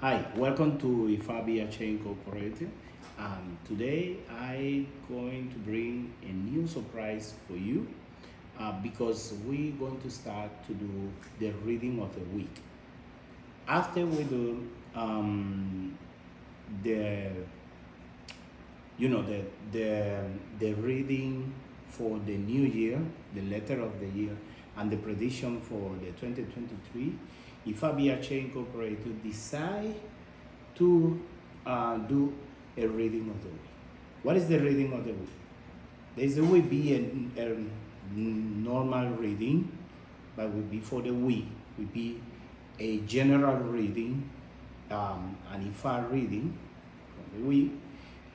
Hi, welcome to Ifa Bi Ashe Incorporated. Today I'm going to bring a new surprise for you because we're going to start to do the reading of the week. After we do the the reading for the new year, the letter of the year, and the prediction for the 2023, Ifa Bi Ashe Incorporated decide to do a reading of the week. What is the reading of the week? There will be a normal reading, but will be for the week. Will be a general reading, an Ifa reading for the week.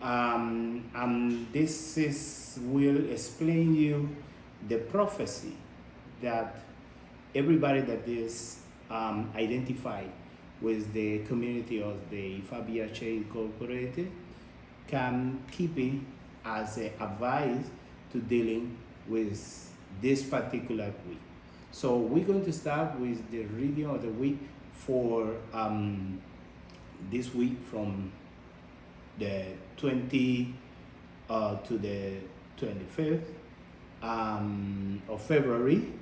And this will explain you the prophecy that everybody that is identified with the community of the Ifa Bi Ashe Incorporated can keep it as an advice to dealing with this particular week. So we're going to start with the reading of the week for this week from the 20 to the 25th of February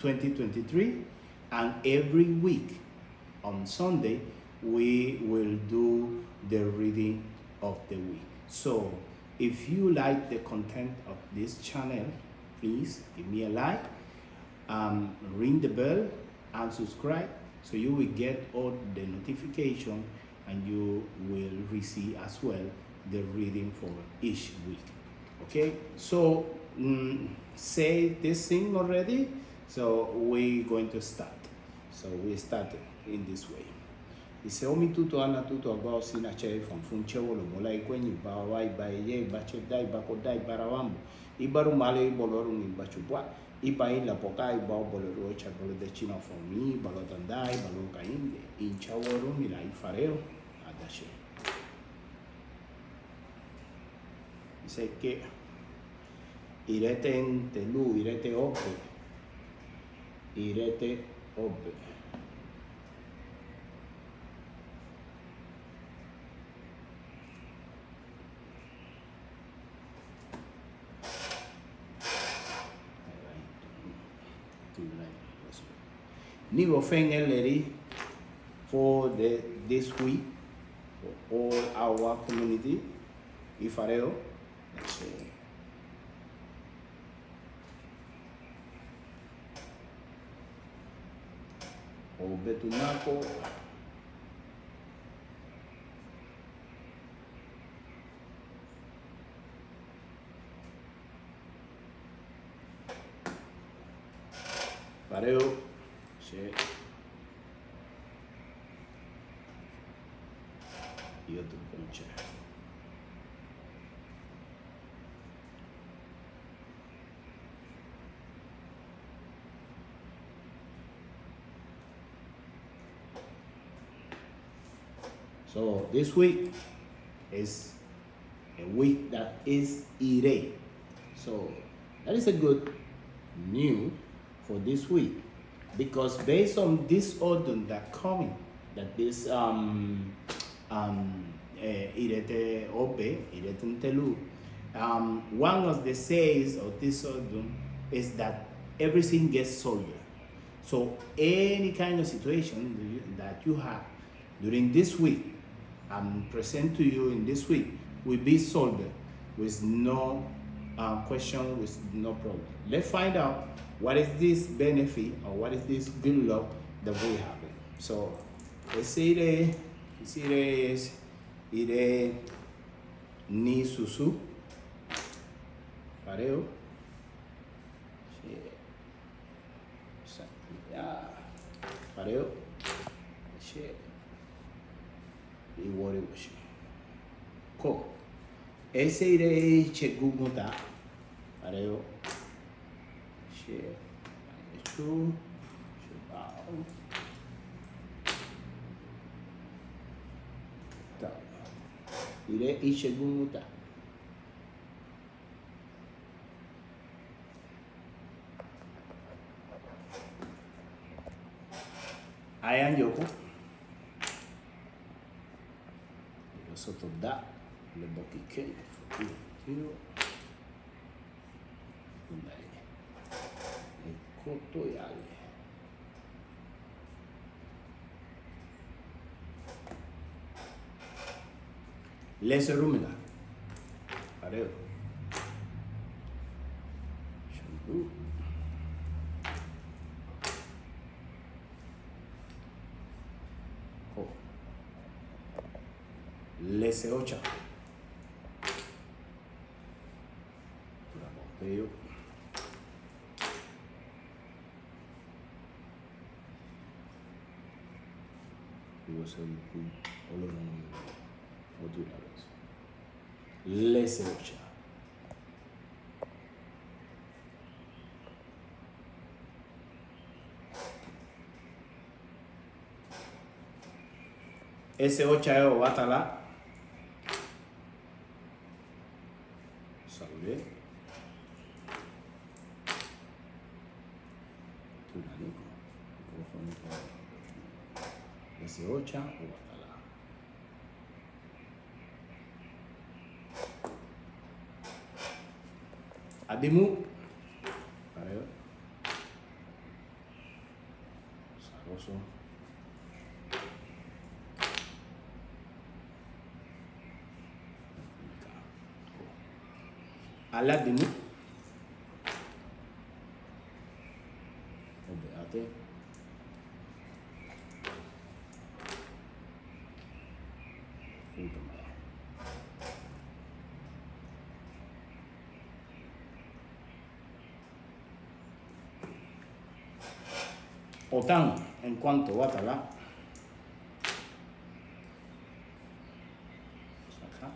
2023, and every week on Sunday we will do the reading of the week. So if you like the content of this channel, please give me a like, ring the bell and subscribe so you will get all the notification and you will receive as well the reading for each week. Okay, so say this thing already, so we're going to start. So we started in this way. Ise omi tutu ana tutu agao sina che from funchewo lo mola ikwenyi ba wai ba ye ba chedai ba kodai barawambo ibaru male boloru ni bachubwa iba ila pokai ba boloru cha bolo de china for me balotandai balo kainde inchaworu ni la ifareo adashe. Dice que irete en telu, irete ope, irete ope. Nigo Feng Eleri for this week for all our community, Ifareo. O Betunaco. Pareo. Y otro ponche. So this week is a week that is Ire. So that is a good news for this week, because based on this order that coming, that this Irete Ope, Irete Ntelu, one of the says of this order is that everything gets solved. So any kind of situation that you have during this week, present to you in this week, will be solved with no question, with no problem. Let's find out what is this benefit or what is this good luck that we have. So let's see the ire ni susu pareo pareo y worry wash ko ese ire cheguguta pareo she chu bao ta ire icheguguta ayan yoko sotto da le bocche tiro e cotoiale lese rumina pareo shampoo ko lese ocha Pero digo ser olorun modulares. Lese ocha. Ese ocha yo batala. Salve. Ese ocha o batala. Adimu. Pareo. Saroso. Aladimu. Obeate. Otan en cuanto batala. Saca.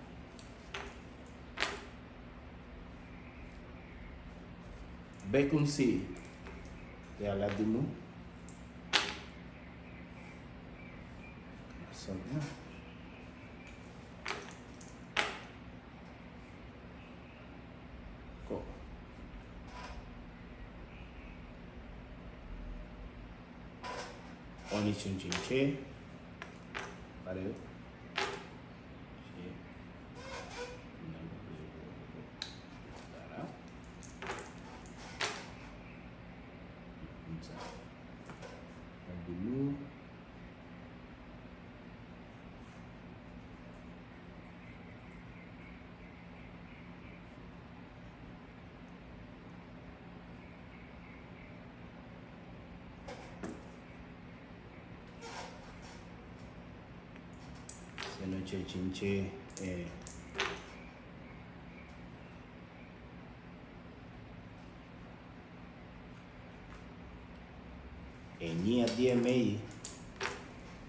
Bekunsi de Aladimu. Go. Oni chin chin che. Pareo. Noche chinche enia DMA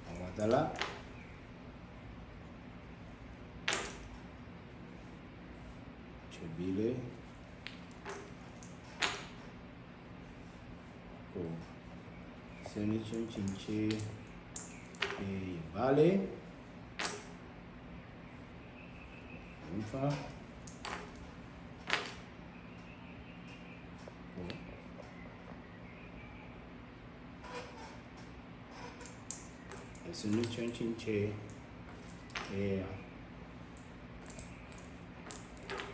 amatala chebile ko senichon chinche vale Ifa es un chinche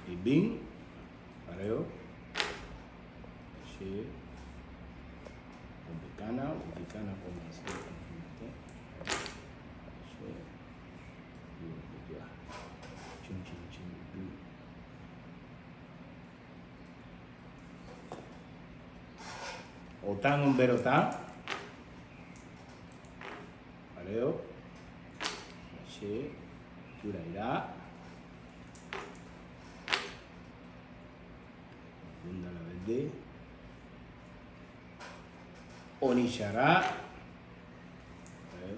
y bin pareo she ubicana como así Otan un berotán. Pareo. Che. Turairá. Bunda la verde. Onishara. Pareo.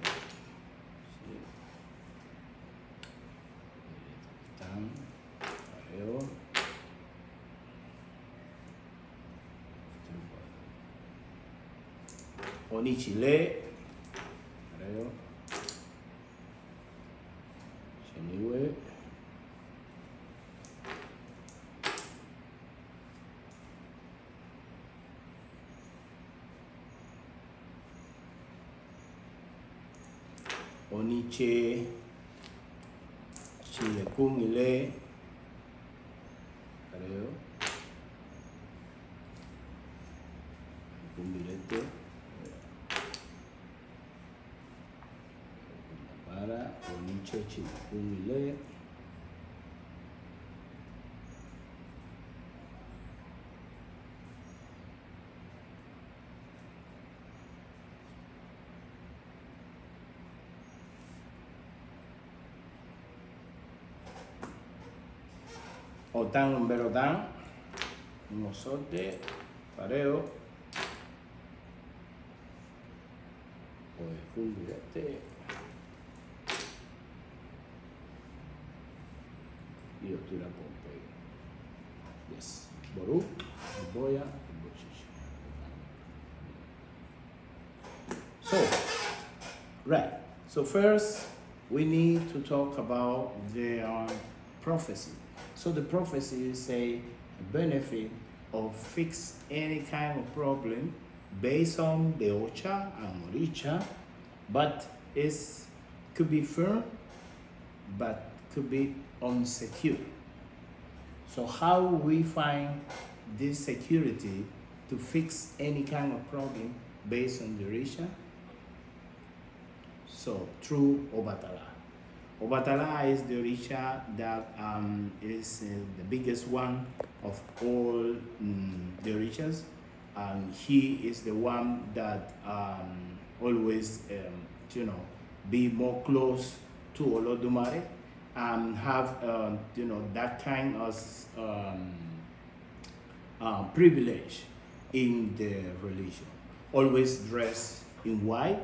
Sí. Tan. Pareo. Onichile, creo. Sheniwe. Oniche. Chile kung ile. Pareo. Kung bilete. Para onicho chile kung ile. Otang umberotang, mosote, pareo, oefungirete, y otura pompe. Yes, boru, boya, bochichi. So, right. So first, we need to talk about the prophecy. So the prophecy is a benefit of fix any kind of problem based on the Ocha and Oricha, but it could be firm, but could be unsecure. So how we find this security to fix any kind of problem based on the Orisha? So through Obatala. Obatala is the Orisha that is the biggest one of all the Orishas, and he is the one that always, be more close to Olodumare and have, that kind of privilege in the religion. Always dressed in white.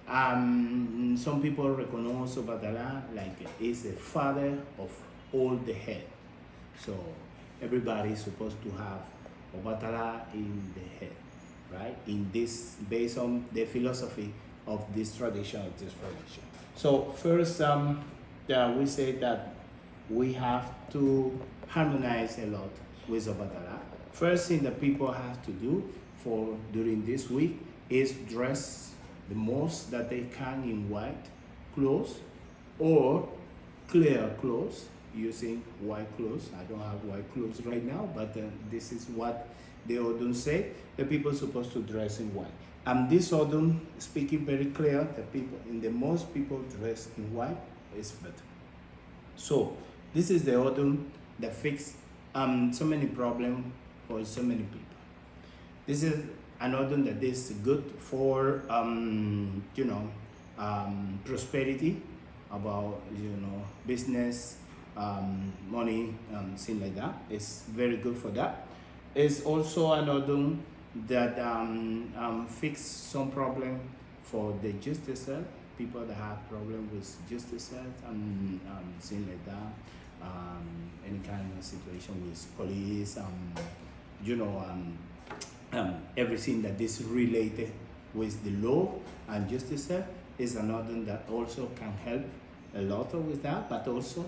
Some people recognize Obatala like is the father of all the head. So everybody is supposed to have Obatala in the head, right? In this, based on the philosophy of this tradition, So first, we say that we have to harmonize a lot with Obatala. First thing that people have to do for during this week is dress the most that they can in white clothes or clear clothes using white clothes. I don't have white clothes right now, but this is what the Odun say. The people are supposed to dress in white. And this Odun speaking very clear that people, most people dress in white is better. So this is the Odun that fix so many problems for so many people. This is an Odun that is good for prosperity, about business, money, things like that. It's very good for that. It's also an Odun that fix some problem for the justice, people that have problem with justice and things like that. Any kind of situation with police, everything that is related with the law and justice is another that also can help a lot with that, but also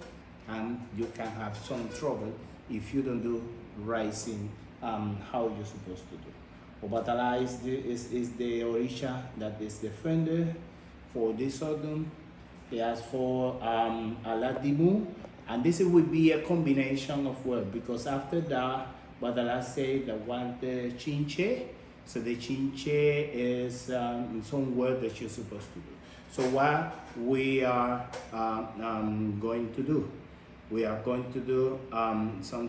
you can have some trouble if you don't do right thing how you're supposed to do. Obatala is the Orisha that is the defender for this Odun. He has for Aladimu, and this would be a combination of words, because after that Badala say the one the chinche. So the chinche is some word that you're supposed to do. So what we are going to do? We are going to do some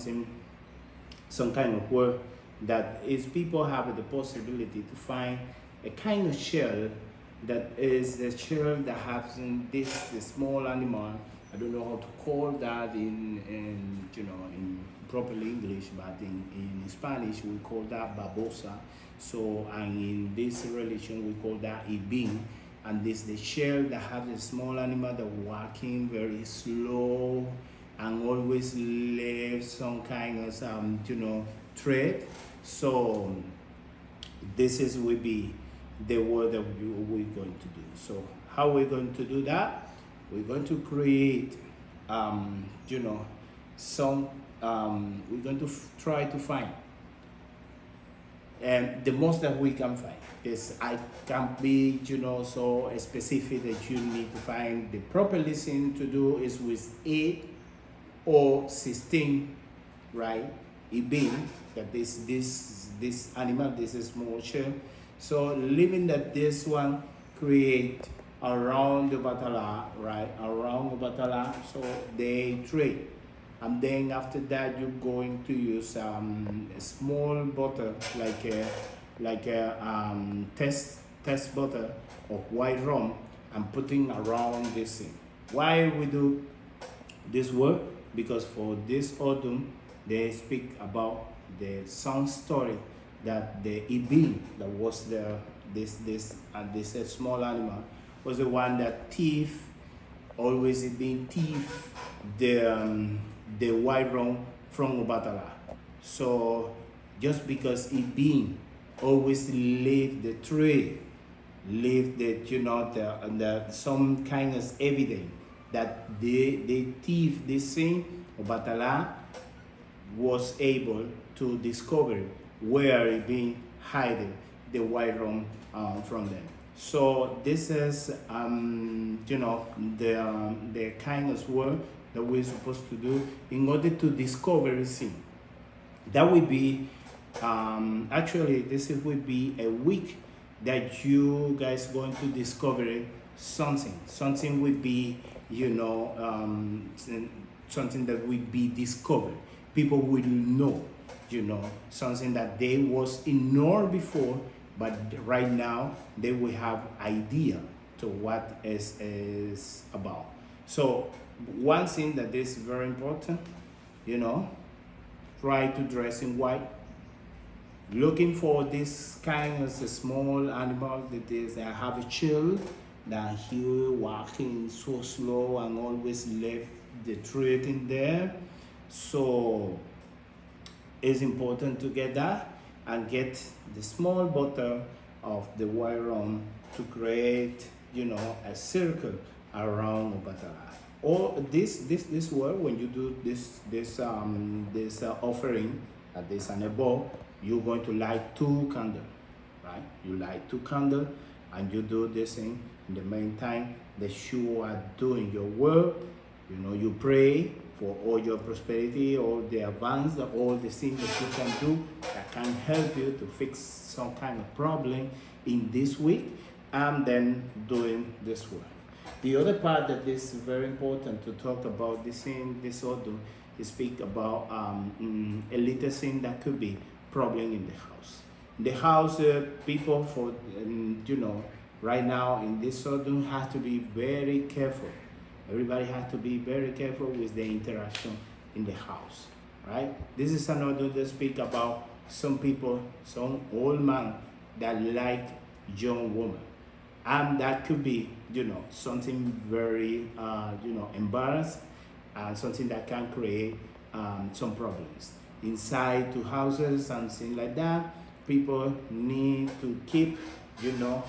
kind of work that is people have the possibility to find a kind of shell that is the shell that has the small animal. I don't know how to call that in properly English, but in Spanish we call that babosa. So, and in this religion we call that ibin, and this the shell that has a small animal that walking very slow and always leave some kind of thread. So this is will be the word that we're going to do. So how we're going to do that? We're going to create some we're going to try to find, and the most that we can find is, I can't be so specific that you need to find. The proper listening to do is with 8 or 16, right? It being that this animal, this is small shell. So living that this one create around the batala, right? Around the batala, so they trade. And then after that, you're going to use a small bottle, like a test bottle of white rum, and putting around this thing. Why we do this work? Because for this autumn, they speak about the song story that the Ibin, that was this small animal, was the one that thief, always being thief the white rum from Obatala. So just because it being always leave the tree, leave the some kind of evidence that the thief, this thing, Obatala, was able to discover where it being hiding the white rum from them. So this is the kind of work that we're supposed to do in order to discover a thing. That would be actually this would be a week that you guys going to discover something. Something would be something that will be discovered. People will know, something that they was ignored before, but right now they will have idea to what is about. So one thing that is very important, try to dress in white. Looking for this kind of a small animal that have a chill, that he walking so slow and always left the treat in there. So it's important to get that and get the small bottle of the white rum to create, a circle around Obatala. Or this work, when you do this offering at this animal, you're going to light 2 candles, right? You light 2 candles and you do this thing. In the meantime that you are doing your work, you pray for all your prosperity, all the advance, all the things that you can do that can help you to fix some kind of problem in this week, and then doing this work. The other part that is very important to talk about this in this autumn is speak about a little thing that could be problem in the house. In the house, people for right now in this autumn have to be very careful. Everybody has to be very careful with the interaction in the house, right? This is another that speak about some people, some old man that like young woman, and that could be something very embarrassed, and something that can create some problems inside 2 houses and things like that. People need to keep the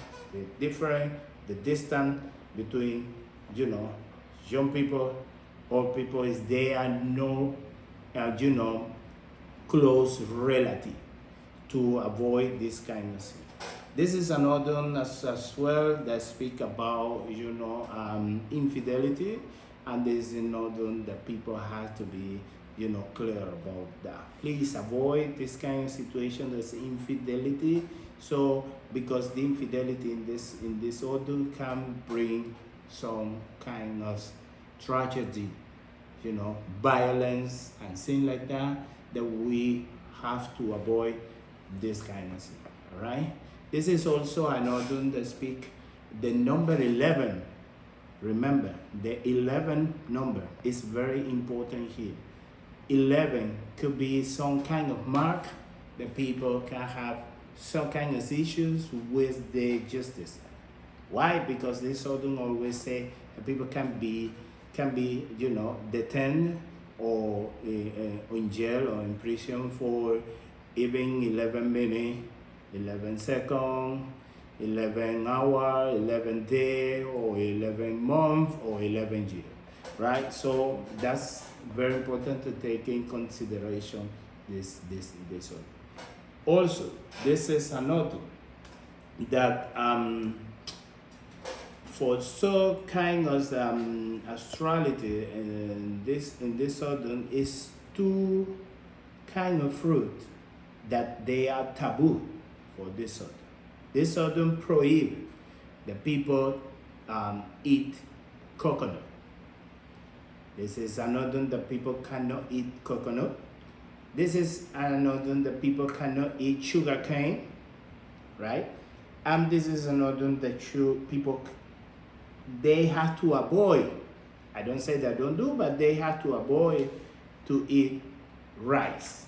distance between young people, old people, is there are no close relative, to avoid this kind of thing. This is another one as well that speak about infidelity, and there's another one that people have to be clear about that. Please avoid this kind of situation, that's infidelity. So because the infidelity in this order can bring some kind of tragedy, violence and things like that, that we have to avoid this kind of thing. All right. This is also another that speak the number 11. Remember, the 11 number is very important here. 11 could be some kind of mark that people can have some kind of issues with the justice. Why? Because this Southern always say that people can be detained or in jail or in prison for even 11 minutes, 11 seconds, 11 hours, 11 days, or 11 months, or 11 years, right? So that's very important to take in consideration this one. Also, this is another that for so kind of astrology in this southern is two kind of fruit that they are taboo for this southern. This southern prohibit the people eat coconut. This is another that people cannot eat coconut. This is another that people cannot eat sugar cane, right? And this is another that people they have to avoid. I don't say they don't do, but they have to avoid to eat rice.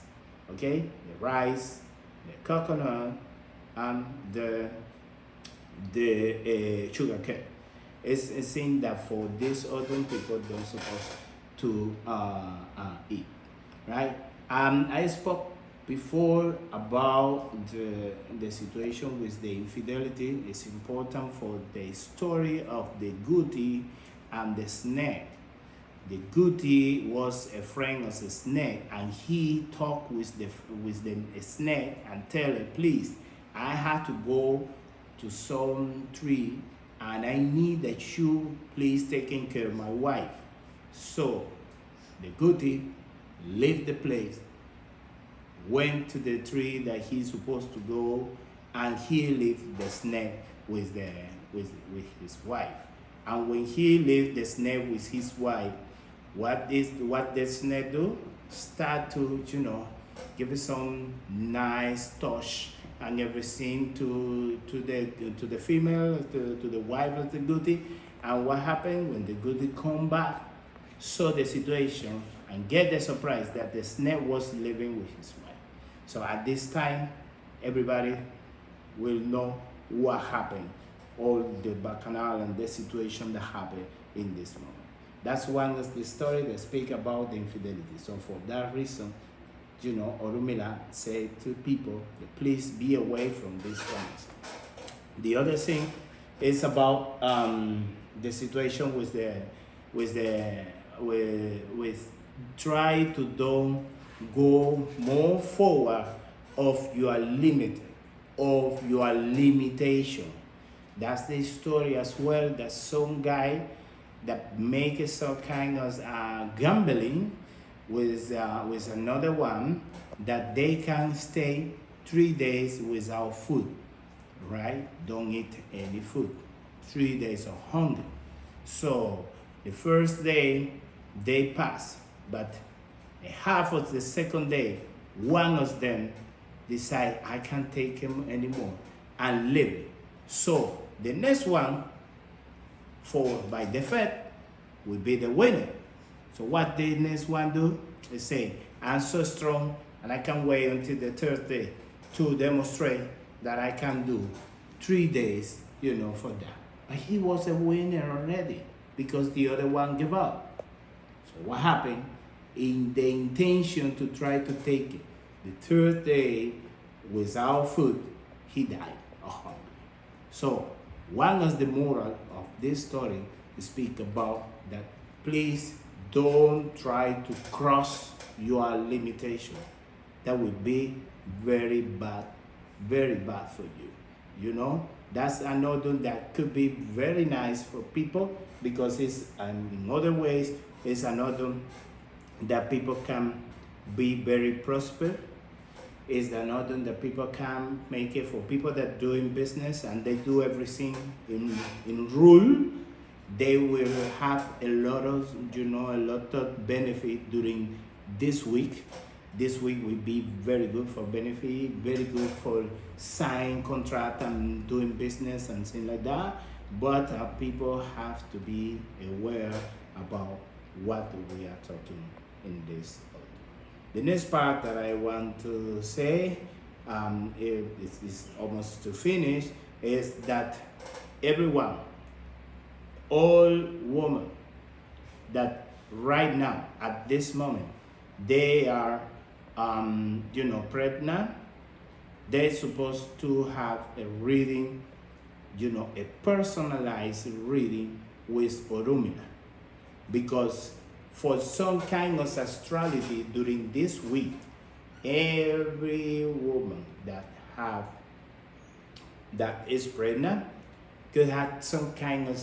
Okay, the rice, the coconut, and the sugar cane. It's a thing that for these other people don't supposed to eat, right? I spoke before about the situation with the infidelity. It's important for the story of the goatee and the snake. The goatee was a friend of the snake, and he talked with the snake and tell her, please, I have to go to some tree and I need that you please taking care of my wife. So the goatee left the place, went to the tree that he's supposed to go, and he left the snake with his wife. And when he left the snake with his wife, what the snake do? Start to give it some nice touch and everything to the female, to the wife of the goatee. And what happened when the goatee come back, saw the situation and get the surprise that the snake was living with his wife. So at this time, everybody will know what happened, all the bacchanal and the situation that happened in this moment. That's one of the story that speak about the infidelity. So for that reason, Orunmila said to people, please be away from these things. The other thing is about the situation with try to don't go more forward of your limit, of your limitation. That's the story as well. That some guy that makes some kind of gambling with another one, that they can stay 3 days without food, right? Don't eat any food. 3 days of hunger. So the first day they pass, but half of the second day, one of them decide I can't take him anymore and leave. So the next one, by default, will be the winner. So what the next one do? They say, I'm so strong and I can't wait until the third day to demonstrate that I can do 3 days, for that. But he was a winner already because the other one gave up. So what happened? In the intention to try to take it, the third day without food, he died of hunger. So one of the moral of this story speak about that please don't try to cross your limitation. That will be very bad for you. That's another that could be very nice for people because it's in other ways it's another that people can be very prosper. Is another that people can make it for people that doing business and they do everything in rule. They will have a lot of benefit during this week. This week will be very good for benefit, very good for sign contract and doing business and things like that. But people have to be aware about what we are talking in this. The next part that I want to say, is almost to finish, is that everyone, all women that right now at this moment they are pregnant, they're supposed to have a reading, a personalized reading with Orunmila, because for some kind of astrology during this week, every woman that is pregnant, could have some kind of,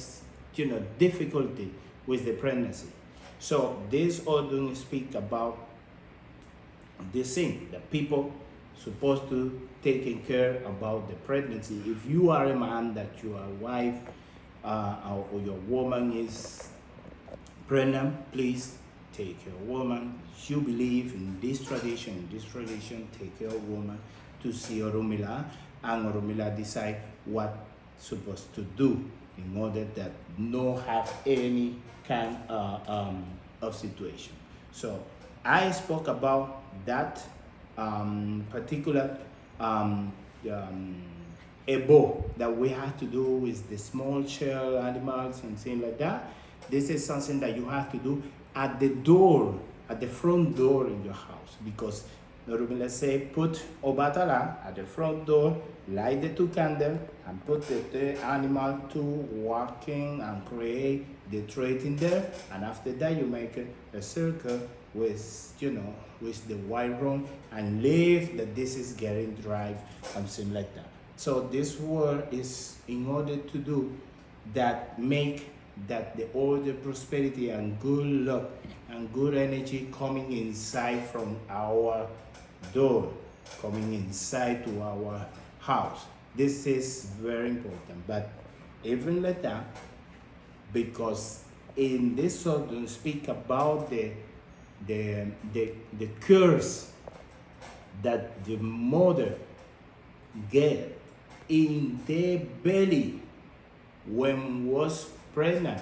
difficulty with the pregnancy. So this Odun speak about this thing that people supposed to taking care about the pregnancy. If you are a man that your wife or your woman is pregnant, please take care of woman. You believe in this tradition. Take care of woman to see Orumila, and Orumila decide what supposed to do in order that no have any kind of situation. So I spoke about that particular ebo that we have to do with the small shell animals and things like that. This is something that you have to do at the door, at the front door in your house, because let's say put Obatala at the front door, light the 2 candles, and put the animal to walking and create the trait in there, and after that you make a circle with with the white rum and leave that this is getting dry, something like that. So this word is in order to do that, make that all the prosperity and good luck and good energy coming inside from our door, coming inside to our house. This is very important. But even like that, because in this sort don't speak about the curse that the mother get in the belly when was pregnant,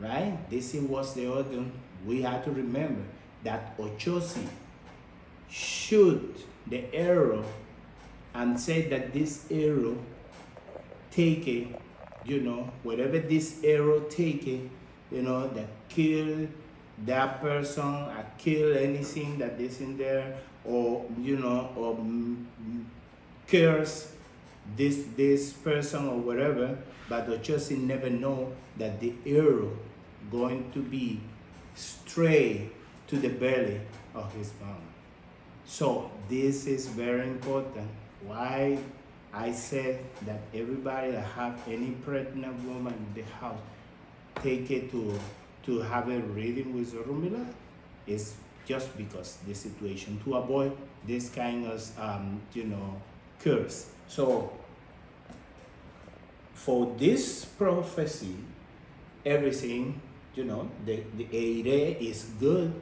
right? This was the order. We have to remember that Ochosi shoot the arrow and say that this arrow take it, whatever this arrow take it, that kill that person, or kill anything that is in there, or or curse this person or whatever. But Ochosi never know that the arrow going to be straight to the belly of his mom. So this is very important. Why I said that everybody that have any pregnant woman in the house, take it to have a reading with Orumila, is just because the situation, to avoid this kind of curse. So for this prophecy, everything, the ire is good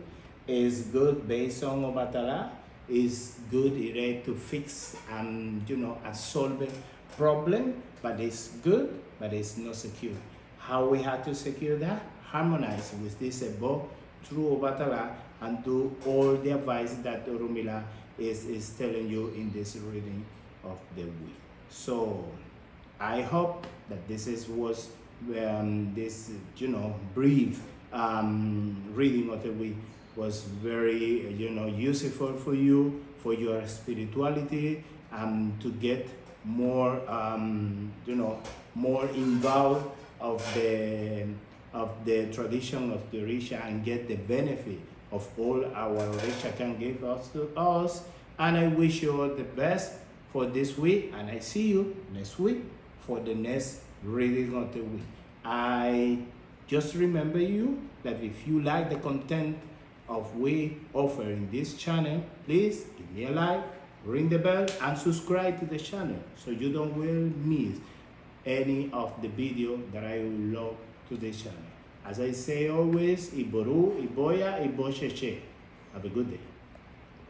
based on Obatala, is good ire to fix and and solve a problem, but it's good, but it's not secure. How we have to secure that? Harmonize with this above through Obatala and do all the advice that Orumila is telling you in this reading of the week. So I hope that this was this brief reading of the week was very useful for you, for your spirituality, to get more more involved of the tradition of the Orisha and get the benefit of all our Orisha can give us to us. And I wish you all the best for this week, and I see you next week for the next reading of the week. I just remember you that if you like the content of we offer in this channel, please give me a like, ring the bell, and subscribe to the channel so you don't will miss any of the video that I will upload to this channel. As I say always, Iboru, Iboya, Ibosheche. Have a good day.